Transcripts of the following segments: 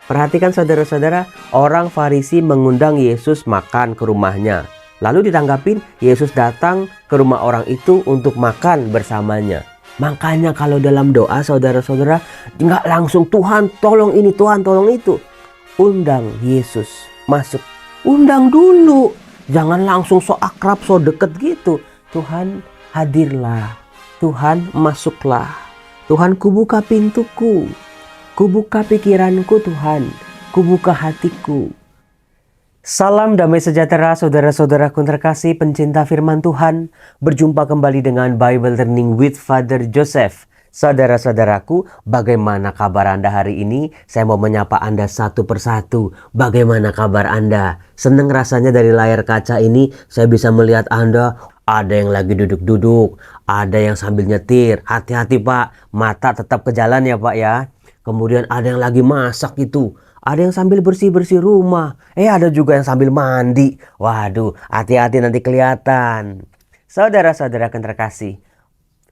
Perhatikan saudara-saudara, orang Farisi mengundang Yesus makan ke rumahnya. Lalu ditanggapin, Yesus datang ke rumah orang itu untuk makan bersamanya. Makanya kalau dalam doa saudara-saudara, nggak langsung Tuhan tolong ini, Tuhan tolong itu. Undang Yesus masuk. Undang dulu. Jangan langsung so akrab, so deket gitu. Tuhan hadirlah. Tuhan masuklah. Tuhan kubuka pintuku. Kubuka pikiranku Tuhan, kubuka hatiku. Salam damai sejahtera saudara-saudaraku terkasih pencinta firman Tuhan. Berjumpa kembali dengan Bible Learning with Father Joseph. Saudara-saudaraku, bagaimana kabar Anda hari ini? Saya mau menyapa Anda satu persatu. Bagaimana kabar Anda? Senang rasanya dari layar kaca ini saya bisa melihat Anda. Ada yang lagi duduk-duduk, ada yang sambil nyetir. Hati-hati Pak, mata tetap ke jalan ya Pak ya. Kemudian ada yang lagi masak itu. Ada yang sambil bersih-bersih rumah. Ada juga yang sambil mandi. Waduh, hati-hati nanti kelihatan. Saudara-saudara yang terkasih.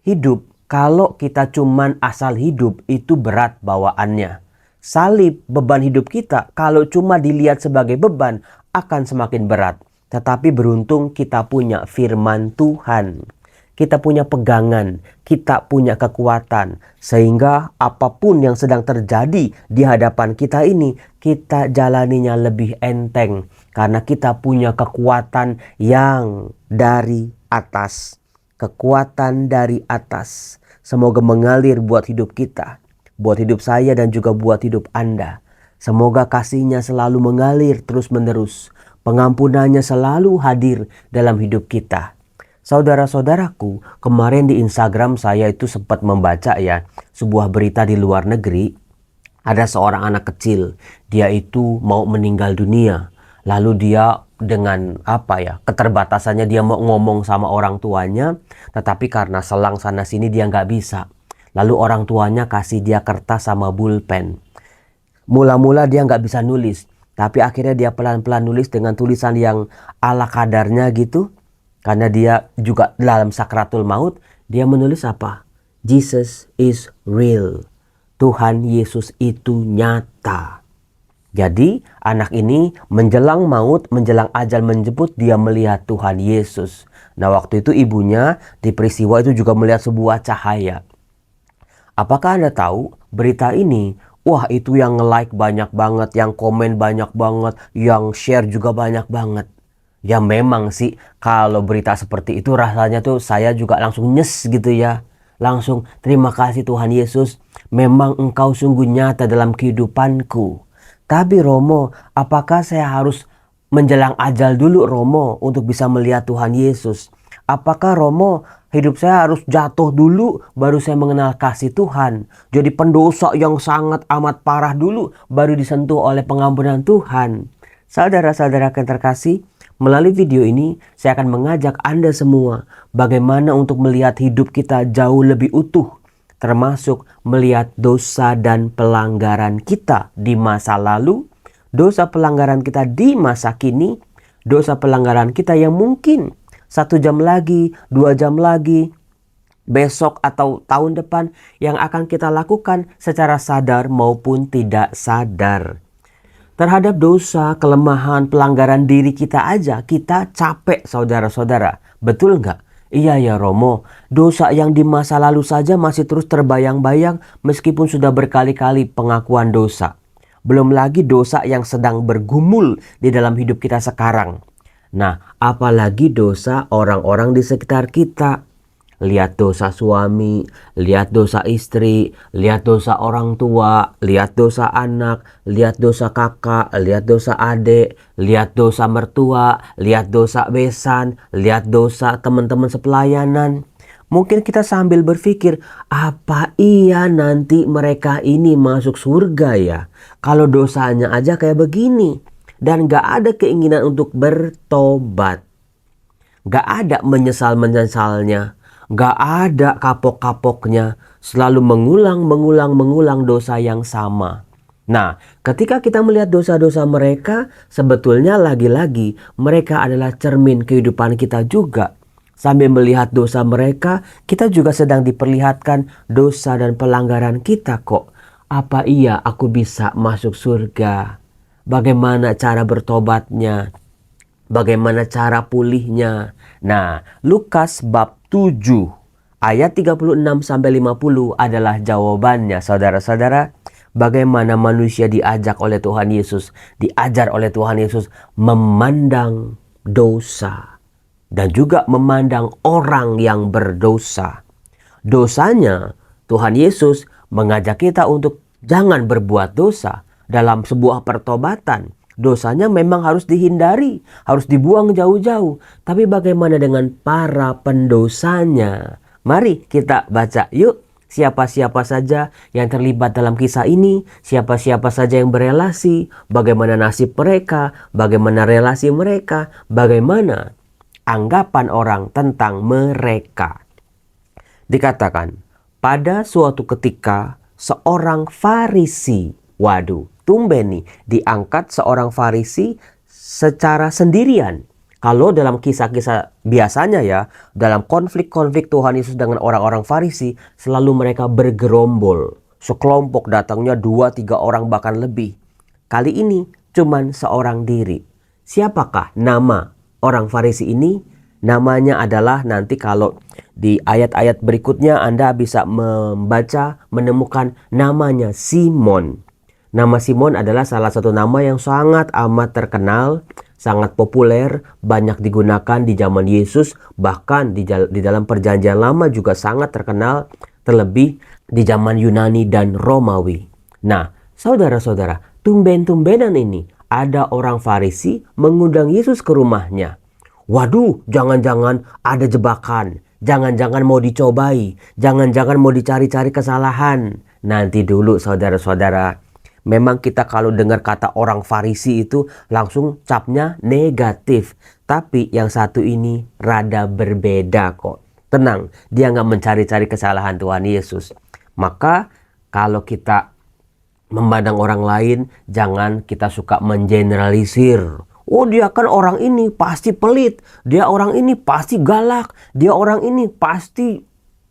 Hidup, kalau kita cuman asal hidup, itu berat bawaannya. Salib, beban hidup kita, kalau cuma dilihat sebagai beban, akan semakin berat. Tetapi beruntung kita punya firman Tuhan. Kita punya pegangan, kita punya kekuatan. Sehingga apapun yang sedang terjadi di hadapan kita ini, kita jalaninya lebih enteng. Karena kita punya kekuatan yang dari atas. Kekuatan dari atas. Semoga mengalir buat hidup kita. Buat hidup saya dan juga buat hidup Anda. Semoga kasih-Nya selalu mengalir terus-menerus. Pengampunannya selalu hadir dalam hidup kita. Saudara-saudaraku, kemarin di Instagram saya itu sempat membaca ya sebuah berita di luar negeri. Ada seorang anak kecil, dia itu mau meninggal dunia. Lalu dia dengan keterbatasannya dia mau ngomong sama orang tuanya, tetapi karena selang sana sini dia nggak bisa. Lalu orang tuanya kasih dia kertas sama pulpen. Mula-mula dia nggak bisa nulis, tapi akhirnya dia pelan-pelan nulis dengan tulisan yang ala kadarnya gitu. Karena dia juga dalam sakratul maut, dia menulis apa? Jesus is real. Tuhan Yesus itu nyata. Jadi anak ini menjelang maut, menjelang ajal menjemput, dia melihat Tuhan Yesus. Nah waktu itu ibunya di peristiwa itu juga melihat sebuah cahaya. Apakah Anda tahu berita ini? Wah itu yang nge-like banyak banget, yang komen banyak banget, yang share juga banyak banget. Ya memang sih kalau berita seperti itu rasanya tuh saya juga langsung nyes gitu ya. Langsung terima kasih Tuhan Yesus. Memang Engkau sungguh nyata dalam kehidupanku. Tapi Romo, apakah saya harus menjelang ajal dulu Romo untuk bisa melihat Tuhan Yesus? Apakah Romo hidup saya harus jatuh dulu baru saya mengenal kasih Tuhan? Jadi pendosa yang sangat amat parah dulu baru disentuh oleh pengampunan Tuhan. Saudara-saudara yang terkasih, melalui video ini, saya akan mengajak Anda semua bagaimana untuk melihat hidup kita jauh lebih utuh. Termasuk melihat dosa dan pelanggaran kita di masa lalu, dosa pelanggaran kita di masa kini, dosa pelanggaran kita yang mungkin 1 jam lagi, 2 jam lagi, besok atau tahun depan yang akan kita lakukan secara sadar maupun tidak sadar. Terhadap dosa, kelemahan, pelanggaran diri kita aja, kita capek saudara-saudara. Betul nggak? Iya ya Romo, dosa yang di masa lalu saja masih terus terbayang-bayang meskipun sudah berkali-kali pengakuan dosa. Belum lagi dosa yang sedang bergumul di dalam hidup kita sekarang. Nah, apalagi dosa orang-orang di sekitar kita. Lihat dosa suami, lihat dosa istri, lihat dosa orang tua, lihat dosa anak, lihat dosa kakak, lihat dosa adik, lihat dosa mertua, lihat dosa besan, lihat dosa teman-teman sepelayanan. Mungkin kita sambil berpikir, apa iya nanti mereka ini masuk surga ya? Kalau dosanya aja kayak begini. Dan gak ada keinginan untuk bertobat. Gak ada menyesal-menyesalnya. Gak ada kapok-kapoknya, selalu mengulang dosa yang sama. Nah, ketika kita melihat dosa-dosa mereka, sebetulnya lagi-lagi mereka adalah cermin kehidupan kita juga. Sambil melihat dosa mereka, kita juga sedang diperlihatkan dosa dan pelanggaran kita kok. Apa iya aku bisa masuk surga? Bagaimana cara bertobatnya? Bagaimana cara pulihnya? Nah, Lukas bab 7 ayat 36 sampai 50 adalah jawabannya, saudara-saudara. Bagaimana manusia diajak oleh Tuhan Yesus, diajar oleh Tuhan Yesus memandang dosa dan juga memandang orang yang berdosa. Dosanya, Tuhan Yesus mengajak kita untuk jangan berbuat dosa dalam sebuah pertobatan. Dosanya memang harus dihindari, harus dibuang jauh-jauh. Tapi bagaimana dengan para pendosanya? Mari kita baca yuk. Siapa-siapa saja yang terlibat dalam kisah ini, siapa-siapa saja yang berelasi, bagaimana nasib mereka, bagaimana relasi mereka, bagaimana anggapan orang tentang mereka. Dikatakan, pada suatu ketika seorang Farisi, waduh, tumben nih, diangkat seorang Farisi secara sendirian. Kalau dalam kisah-kisah biasanya ya, dalam konflik-konflik Tuhan Yesus dengan orang-orang Farisi, selalu mereka bergerombol. Sekelompok datangnya 2-3 orang bahkan lebih. Kali ini cuman seorang diri. Siapakah nama orang Farisi ini? Namanya adalah, nanti kalau di ayat-ayat berikutnya Anda bisa membaca, menemukan namanya Simon. Nama Simon adalah salah satu nama yang sangat amat terkenal, sangat populer, banyak digunakan di zaman Yesus, bahkan di dalam perjanjian lama juga sangat terkenal, terlebih di zaman Yunani dan Romawi. Nah, saudara-saudara, tumben-tumbenan ini ada orang Farisi mengundang Yesus ke rumahnya. Waduh, jangan-jangan ada jebakan, jangan-jangan mau dicobai, jangan-jangan mau dicari-cari kesalahan. Nanti dulu saudara-saudara. Memang kita kalau dengar kata orang Farisi itu langsung capnya negatif. Tapi yang satu ini rada berbeda kok. Tenang, dia nggak mencari-cari kesalahan Tuhan Yesus. Maka kalau kita memandang orang lain, jangan kita suka mengeneralisir. Oh, dia kan orang ini pasti pelit, dia orang ini pasti galak, dia orang ini pasti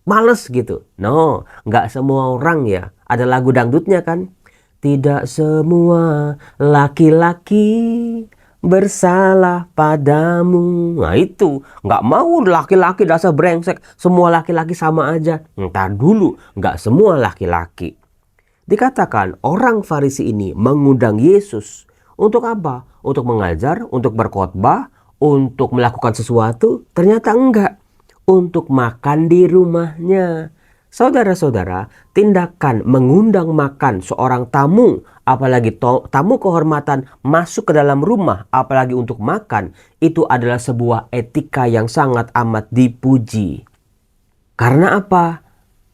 males gitu. No, nggak semua orang ya. Ada lagu dangdutnya kan? Tidak semua laki-laki bersalah padamu. Nah itu, nggak mau laki-laki dasar brengsek, semua laki-laki sama aja. Ntar dulu, nggak semua laki-laki. Dikatakan orang Farisi ini mengundang Yesus. Untuk apa? Untuk mengajar, untuk berkhotbah, untuk melakukan sesuatu? Ternyata enggak. Untuk makan di rumahnya. Saudara-saudara, tindakan mengundang makan seorang tamu, apalagi tamu kehormatan masuk ke dalam rumah, apalagi untuk makan, itu adalah sebuah etika yang sangat amat dipuji. Karena apa?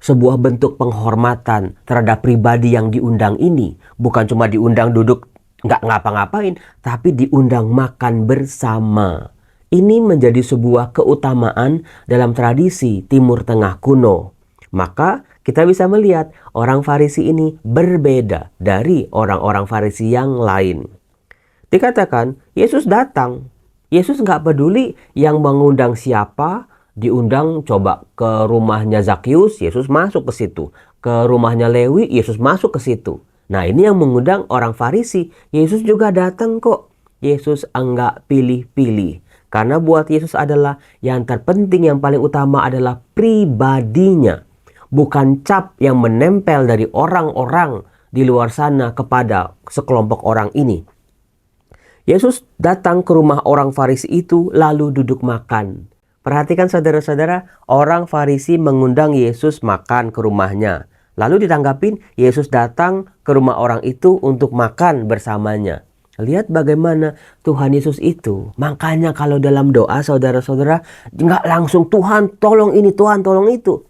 Sebuah bentuk penghormatan terhadap pribadi yang diundang ini. Bukan cuma diundang duduk nggak ngapa-ngapain, tapi diundang makan bersama. Ini menjadi sebuah keutamaan dalam tradisi Timur Tengah kuno. Maka kita bisa melihat orang Farisi ini berbeda dari orang-orang Farisi yang lain. Dikatakan Yesus datang. Yesus nggak peduli yang mengundang siapa. Diundang coba ke rumahnya Zakius, Yesus masuk ke situ. Ke rumahnya Lewi, Yesus masuk ke situ. Nah, ini yang mengundang orang Farisi. Yesus juga datang kok. Yesus enggak pilih-pilih. Karena buat Yesus adalah yang terpenting, yang paling utama adalah pribadinya. Bukan cap yang menempel dari orang-orang di luar sana kepada sekelompok orang ini. Yesus datang ke rumah orang Farisi itu lalu duduk makan. Perhatikan saudara-saudara, orang Farisi mengundang Yesus makan ke rumahnya. Lalu ditanggapin, Yesus datang ke rumah orang itu untuk makan bersamanya. Lihat bagaimana Tuhan Yesus itu. Makanya kalau dalam doa saudara-saudara, nggak langsung Tuhan tolong ini, Tuhan tolong itu.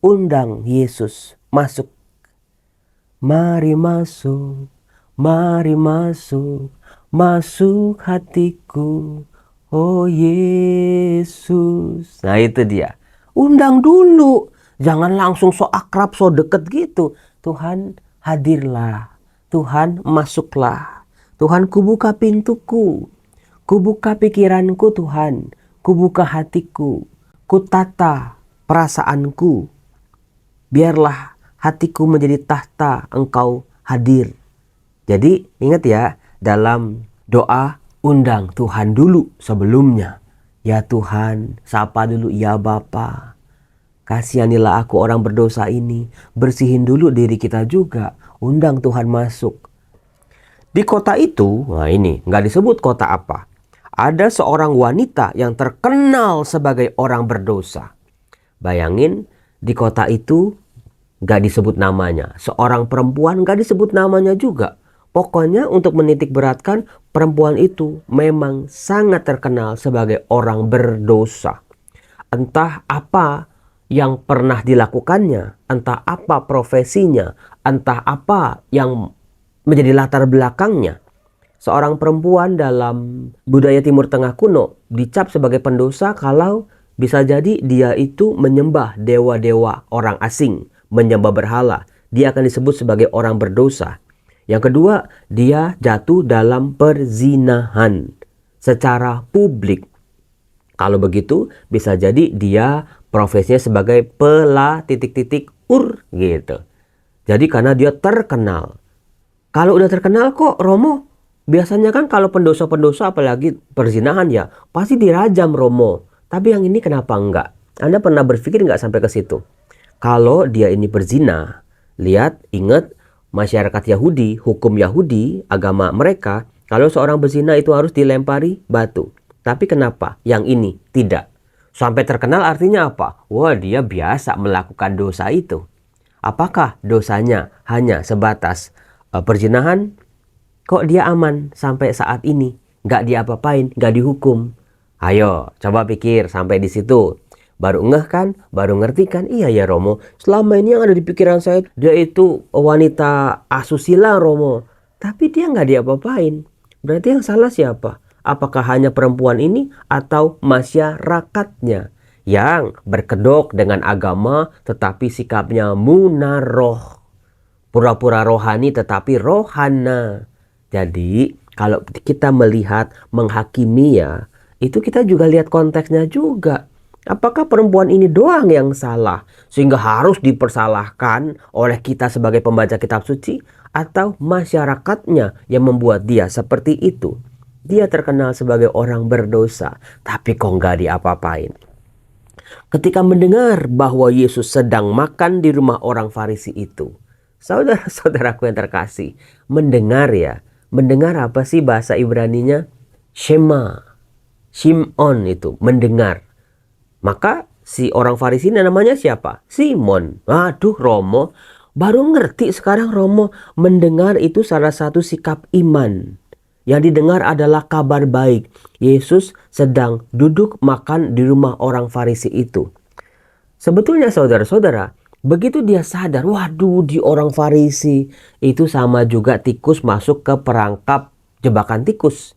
Undang Yesus masuk. Mari masuk, mari masuk, masuk hatiku, oh Yesus. Nah itu dia. Undang dulu. Jangan langsung so akrab, so deket gitu. Tuhan hadirlah. Tuhan masuklah. Tuhan kubuka pintuku. Kubuka pikiranku Tuhan. Kubuka hatiku. Kutata perasaanku. Biarlah hatiku menjadi tahta Engkau hadir. Jadi ingat ya, dalam doa undang Tuhan dulu sebelumnya. Ya Tuhan, sapa dulu, ya Bapa. Kasihanilah aku orang berdosa ini. Bersihin dulu diri kita juga. Undang Tuhan masuk. Di kota itu, nah ini nggak disebut kota apa. Ada seorang wanita yang terkenal sebagai orang berdosa. Bayangin, di kota itu nggak disebut namanya. Seorang perempuan nggak disebut namanya juga. Pokoknya untuk menitik beratkan, perempuan itu memang sangat terkenal sebagai orang berdosa. Entah apa yang pernah dilakukannya, entah apa profesinya, entah apa yang menjadi latar belakangnya. Seorang perempuan dalam budaya Timur Tengah kuno dicap sebagai pendosa kalau bisa jadi dia itu menyembah dewa-dewa orang asing, menyembah berhala. Dia akan disebut sebagai orang berdosa. Yang kedua, dia jatuh dalam perzinahan secara publik. Kalau begitu, bisa jadi dia profesinya sebagai gitu. Jadi karena dia terkenal. Kalau udah terkenal kok, Romo, biasanya kan kalau pendosa-pendosa apalagi perzinahan ya, pasti dirajam, Romo. Tapi yang ini kenapa enggak? Anda pernah berpikir enggak sampai ke situ? Kalau dia ini berzina, ingat, masyarakat Yahudi, hukum Yahudi, agama mereka, kalau seorang berzina itu harus dilempari batu. Tapi kenapa yang ini tidak? Sampai terkenal artinya apa? Wah, dia biasa melakukan dosa itu. Apakah dosanya hanya sebatas perzinahan? Kok dia aman sampai saat ini? Nggak diapa-apain, nggak dihukum. Ayo, coba pikir sampai di situ. Baru ngeh kan? Baru ngerti kan? Iya ya Romo, selama ini yang ada di pikiran saya, dia itu wanita asusila Romo. Tapi dia nggak diapa-apain. Berarti yang salah siapa? Apakah hanya perempuan ini atau masyarakatnya yang berkedok dengan agama tetapi sikapnya munaroh? Pura-pura rohani tetapi rohana. Jadi kalau kita melihat menghakimi ya, itu kita juga lihat konteksnya juga. Apakah perempuan ini doang yang salah sehingga harus dipersalahkan oleh kita sebagai pembaca kitab suci, atau masyarakatnya yang membuat dia seperti itu? Dia terkenal sebagai orang berdosa, tapi kok nggak diapa-apain. Ketika mendengar bahwa Yesus sedang makan di rumah orang Farisi itu, saudara-saudaraku yang terkasih, mendengar apa sih bahasa Ibraninya? Shema, Shimon itu, mendengar. Maka si orang Farisi ini namanya siapa? Simon. Aduh Romo, baru ngerti sekarang Romo. Mendengar itu salah satu sikap iman. Yang didengar adalah kabar baik. Yesus sedang duduk makan di rumah orang Farisi itu. Sebetulnya saudara-saudara, begitu dia sadar, waduh di orang Farisi itu sama juga tikus masuk ke perangkap jebakan tikus.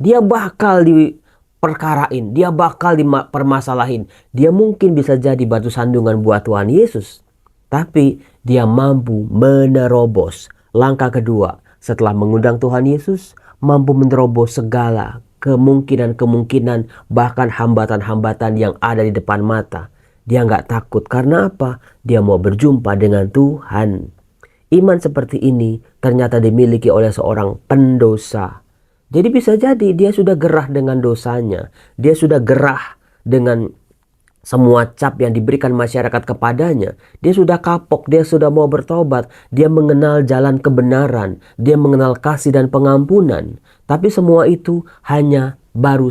Dia bakal diperkarain, dia bakal dipermasalahin. Dia mungkin bisa jadi batu sandungan buat Tuhan Yesus. Tapi dia mampu menerobos. Langkah kedua, setelah mengundang Tuhan Yesus, mampu menerobos segala kemungkinan-kemungkinan, bahkan hambatan-hambatan yang ada di depan mata. Dia nggak takut. Karena apa? Dia mau berjumpa dengan Tuhan. Iman seperti ini ternyata dimiliki oleh seorang pendosa. Jadi bisa jadi dia sudah gerah dengan dosanya. Dia sudah gerah dengan semua cap yang diberikan masyarakat kepadanya. Dia sudah kapok, dia sudah mau bertobat. Dia mengenal jalan kebenaran. Dia mengenal kasih dan pengampunan. Tapi semua itu hanya baru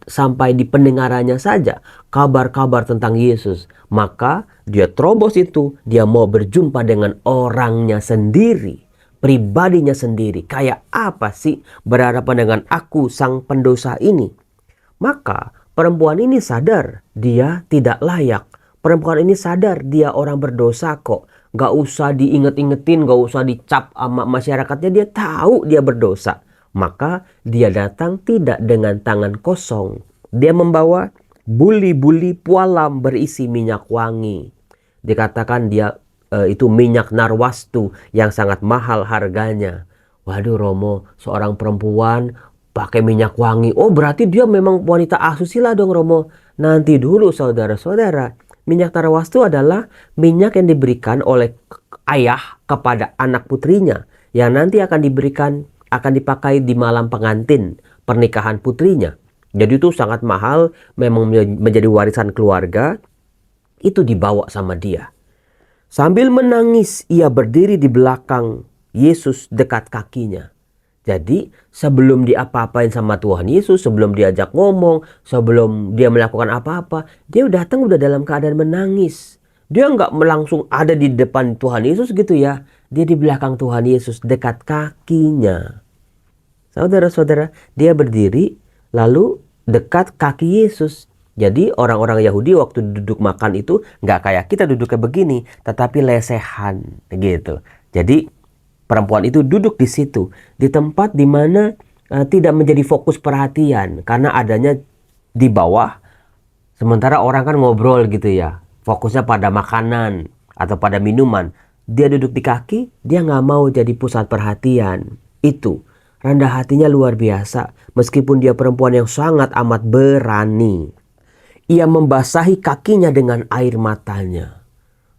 sampai di pendengarannya saja. Kabar-kabar tentang Yesus. Maka dia terobos itu. Dia mau berjumpa dengan orangnya sendiri. Pribadinya sendiri. Kayak apa sih berhadapan dengan aku sang pendosa ini? Maka perempuan ini sadar dia tidak layak. Perempuan ini sadar dia orang berdosa kok. Gak usah diinget-ingetin, gak usah dicap sama masyarakatnya. Dia tahu dia berdosa. Maka dia datang tidak dengan tangan kosong. Dia membawa buli-buli pualam berisi minyak wangi. Dikatakan dia itu minyak narwastu yang sangat mahal harganya. Waduh Romo, seorang perempuan pakai minyak wangi. Oh berarti dia memang wanita asusila dong Romo. Nanti dulu saudara-saudara. Minyak narwastu adalah minyak yang diberikan oleh ayah kepada anak putrinya. yang nanti akan dipakai di malam pengantin pernikahan putrinya. Jadi itu sangat mahal, memang menjadi warisan keluarga. Itu dibawa sama dia. Sambil menangis, ia berdiri di belakang Yesus dekat kakinya. Jadi sebelum diapa-apain sama Tuhan Yesus, sebelum diajak ngomong, sebelum dia melakukan apa-apa, dia datang udah dalam keadaan menangis. Dia nggak langsung ada di depan Tuhan Yesus gitu ya. Dia di belakang Tuhan Yesus dekat kakinya. Saudara-saudara, dia berdiri lalu dekat kaki Yesus. Jadi orang-orang Yahudi waktu duduk makan itu nggak kayak kita duduknya begini, tetapi lesehan gitu. Jadi perempuan itu duduk di situ, di tempat di mana tidak menjadi fokus perhatian karena adanya di bawah. Sementara orang kan ngobrol gitu ya, fokusnya pada makanan atau pada minuman. Dia duduk di kaki, dia nggak mau jadi pusat perhatian. Itu rendah hatinya luar biasa, meskipun dia perempuan yang sangat amat berani. Ia membasahi kakinya dengan air matanya.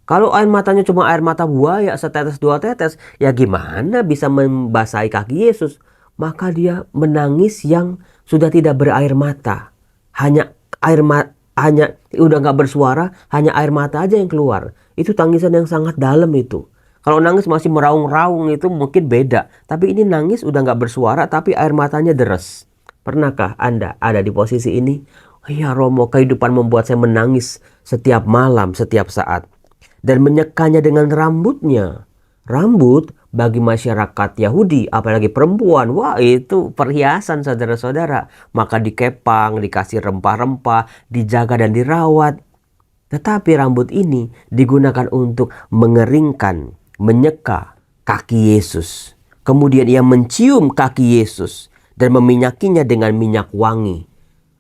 Kalau air matanya cuma air mata buaya setetes dua tetes, ya gimana bisa membasahi kaki Yesus? Maka dia menangis yang sudah tidak berair mata. Hanya udah nggak bersuara, hanya air mata aja yang keluar. Itu tangisan yang sangat dalam itu. Kalau nangis masih meraung-raung itu mungkin beda. Tapi ini nangis udah nggak bersuara tapi air matanya deres. Pernahkah Anda ada di posisi ini? Ya Romo, kehidupan membuat saya menangis setiap malam, setiap saat. Dan menyekanya dengan rambutnya. Rambut bagi masyarakat Yahudi, apalagi perempuan, wah itu perhiasan saudara-saudara. Maka dikepang, dikasih rempah-rempah, dijaga dan dirawat. Tetapi rambut ini digunakan untuk mengeringkan, menyeka kaki Yesus. Kemudian ia mencium kaki Yesus dan meminyakinya dengan minyak wangi.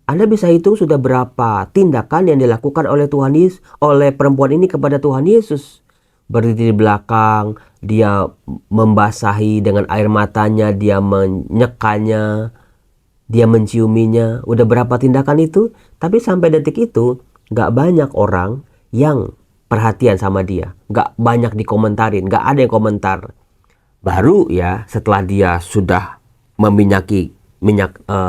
Anda bisa hitung sudah berapa tindakan yang dilakukan oleh Tuhan Yesus, oleh perempuan ini kepada Tuhan Yesus. Berdiri di belakang, dia membasahi dengan air matanya, dia menyekanya, dia menciuminya. Udah berapa tindakan itu? Tapi sampai detik itu gak banyak orang yang perhatian sama dia. Gak banyak dikomentarin, gak ada yang komentar. Baru ya setelah dia sudah meminyaki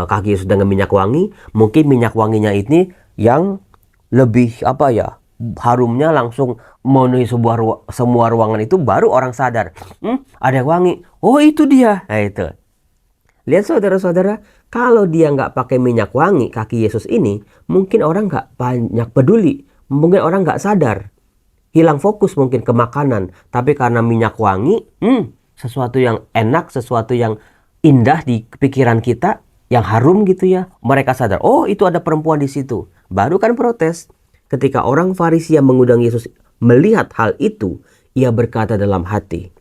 kaki Yesus dengan minyak wangi, mungkin minyak wanginya ini yang lebih harumnya langsung memenuhi semua ruangan itu, baru orang sadar, ada wangi, oh itu dia. Nah itu, lihat saudara-saudara, kalau dia nggak pakai minyak wangi kaki Yesus ini, mungkin orang nggak banyak peduli, mungkin orang nggak sadar, hilang fokus mungkin ke makanan. Tapi karena minyak wangi, sesuatu yang enak, sesuatu yang indah di pikiran kita, yang harum gitu ya. Mereka sadar, oh itu ada perempuan di situ. Baru kan protes. Ketika orang Farisi yang mengundang Yesus melihat hal itu, ia berkata dalam hati,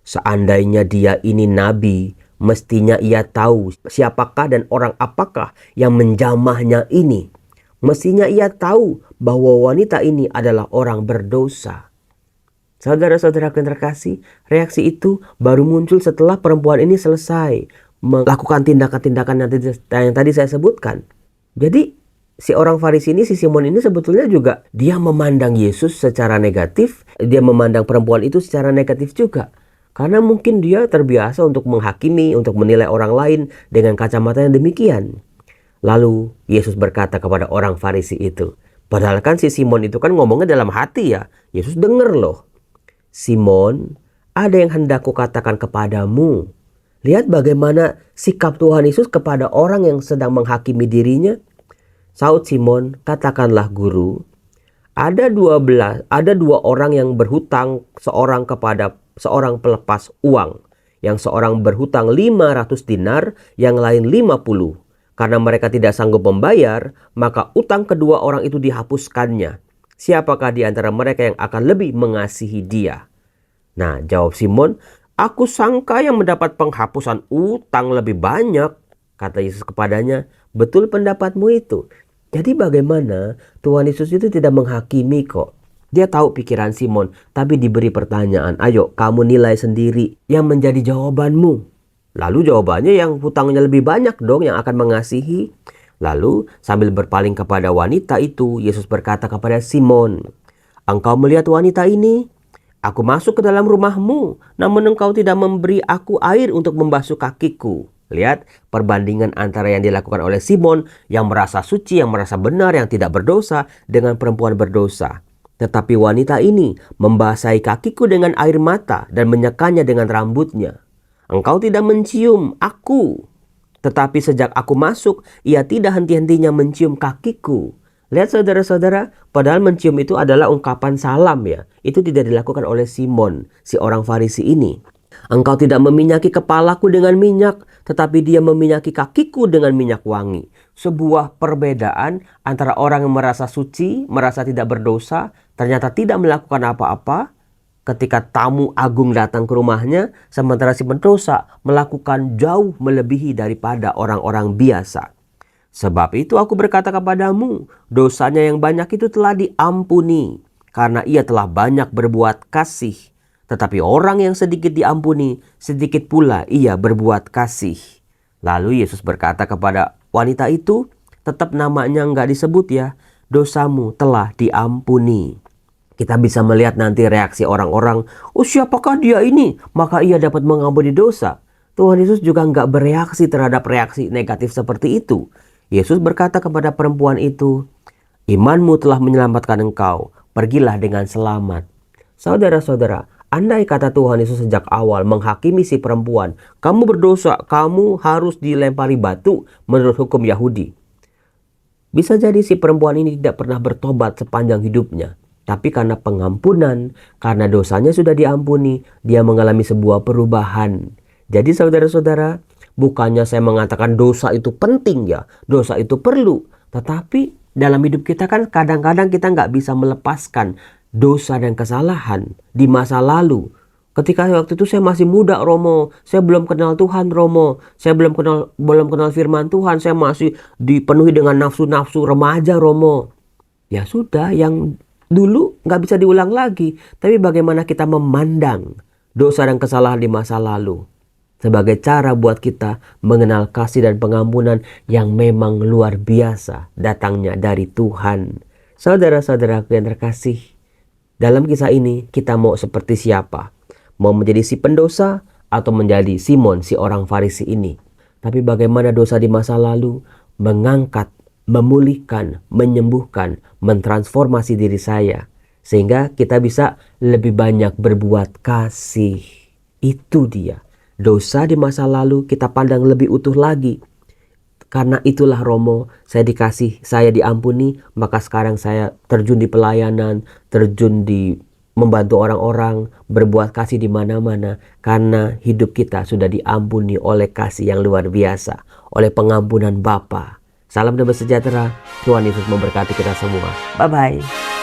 seandainya dia ini nabi, mestinya ia tahu siapakah dan orang apakah yang menjamahnya ini. Mestinya ia tahu bahwa wanita ini adalah orang berdosa. Saudara-saudara yang terkasih, reaksi itu baru muncul setelah perempuan ini selesai melakukan tindakan-tindakan yang tadi saya sebutkan. Jadi si orang Farisi ini, si Simon ini sebetulnya juga dia memandang Yesus secara negatif. Dia memandang perempuan itu secara negatif juga. Karena mungkin dia terbiasa untuk menghakimi, untuk menilai orang lain dengan kacamata yang demikian. Lalu Yesus berkata kepada orang Farisi itu. Padahal kan si Simon itu kan ngomongnya dalam hati ya. Yesus dengar loh. Simon, ada yang hendak kukatakan kepadamu. Lihat bagaimana sikap Tuhan Yesus kepada orang yang sedang menghakimi dirinya. Saud Simon, katakanlah guru, ada dua orang yang berhutang, seorang kepada seorang pelepas uang. Yang seorang berhutang 500 dinar, yang lain 50. Karena mereka tidak sanggup membayar, maka utang kedua orang itu dihapuskannya. Siapakah di antara mereka yang akan lebih mengasihi dia? Nah, jawab Simon, aku sangka yang mendapat penghapusan utang lebih banyak. Kata Yesus kepadanya, betul pendapatmu itu. Jadi bagaimana Tuhan Yesus itu tidak menghakimi kok. Dia tahu pikiran Simon, tapi diberi pertanyaan, ayo kamu nilai sendiri yang menjadi jawabanmu. Lalu jawabannya yang hutangnya lebih banyak dong yang akan mengasihi. Lalu sambil berpaling kepada wanita itu, Yesus berkata kepada Simon, engkau melihat wanita ini? Aku masuk ke dalam rumahmu, namun engkau tidak memberi aku air untuk membasuh kakiku. Lihat perbandingan antara yang dilakukan oleh Simon yang merasa suci, yang merasa benar, yang tidak berdosa dengan perempuan berdosa. Tetapi wanita ini membasahi kakiku dengan air mata dan menyekannya dengan rambutnya. Engkau tidak mencium aku, tetapi sejak aku masuk, ia tidak henti-hentinya mencium kakiku. Lihat saudara-saudara, padahal mencium itu adalah ungkapan salam ya. Itu tidak dilakukan oleh Simon, si orang Farisi ini. Engkau tidak meminyaki kepalaku dengan minyak, tetapi dia meminyaki kakiku dengan minyak wangi. Sebuah perbedaan antara orang yang merasa suci, merasa tidak berdosa, ternyata tidak melakukan apa-apa. Ketika tamu agung datang ke rumahnya, sementara si pendosa melakukan jauh melebihi daripada orang-orang biasa. Sebab itu aku berkata kepadamu, dosanya yang banyak itu telah diampuni, karena ia telah banyak berbuat kasih. Tetapi orang yang sedikit diampuni, sedikit pula ia berbuat kasih. Lalu Yesus berkata kepada wanita itu, tetap namanya enggak disebut ya, dosamu telah diampuni. Kita bisa melihat nanti reaksi orang-orang, oh siapakah dia ini? Maka ia dapat mengampuni dosa. Tuhan Yesus juga enggak bereaksi terhadap reaksi negatif seperti itu. Yesus berkata kepada perempuan itu, imanmu telah menyelamatkan engkau, pergilah dengan selamat. Saudara-saudara, andai kata Tuhan Yesus sejak awal menghakimi si perempuan, kamu berdosa, kamu harus dilempari batu menurut hukum Yahudi. Bisa jadi si perempuan ini tidak pernah bertobat sepanjang hidupnya. Tapi karena pengampunan, karena dosanya sudah diampuni, dia mengalami sebuah perubahan. Jadi saudara-saudara, bukannya saya mengatakan dosa itu penting ya, dosa itu perlu. Tetapi dalam hidup kita kan kadang-kadang kita nggak bisa melepaskan dosa dan kesalahan di masa lalu. Ketika waktu itu saya masih muda Romo, saya belum kenal Tuhan Romo, saya belum kenal firman Tuhan, saya masih dipenuhi dengan nafsu-nafsu remaja Romo. Ya sudah, yang dulu nggak bisa diulang lagi. Tapi bagaimana kita memandang dosa dan kesalahan di masa lalu sebagai cara buat kita mengenal kasih dan pengampunan yang memang luar biasa datangnya dari Tuhan. Saudara-saudaraku yang terkasih, dalam kisah ini kita mau seperti siapa? Mau menjadi si pendosa atau menjadi Simon si orang Farisi ini? Tapi bagaimana dosa di masa lalu mengangkat, memulihkan, menyembuhkan, mentransformasi diri saya. Sehingga kita bisa lebih banyak berbuat kasih. Itu dia. Dosa di masa lalu kita pandang lebih utuh lagi. Karena itulah Romo, saya dikasih, saya diampuni, maka sekarang saya terjun di pelayanan, terjun di membantu orang-orang, berbuat kasih di mana-mana. Karena hidup kita sudah diampuni oleh kasih yang luar biasa, oleh pengampunan Bapa. Salam damai sejahtera, Tuhan Yesus memberkati kita semua. Bye-bye.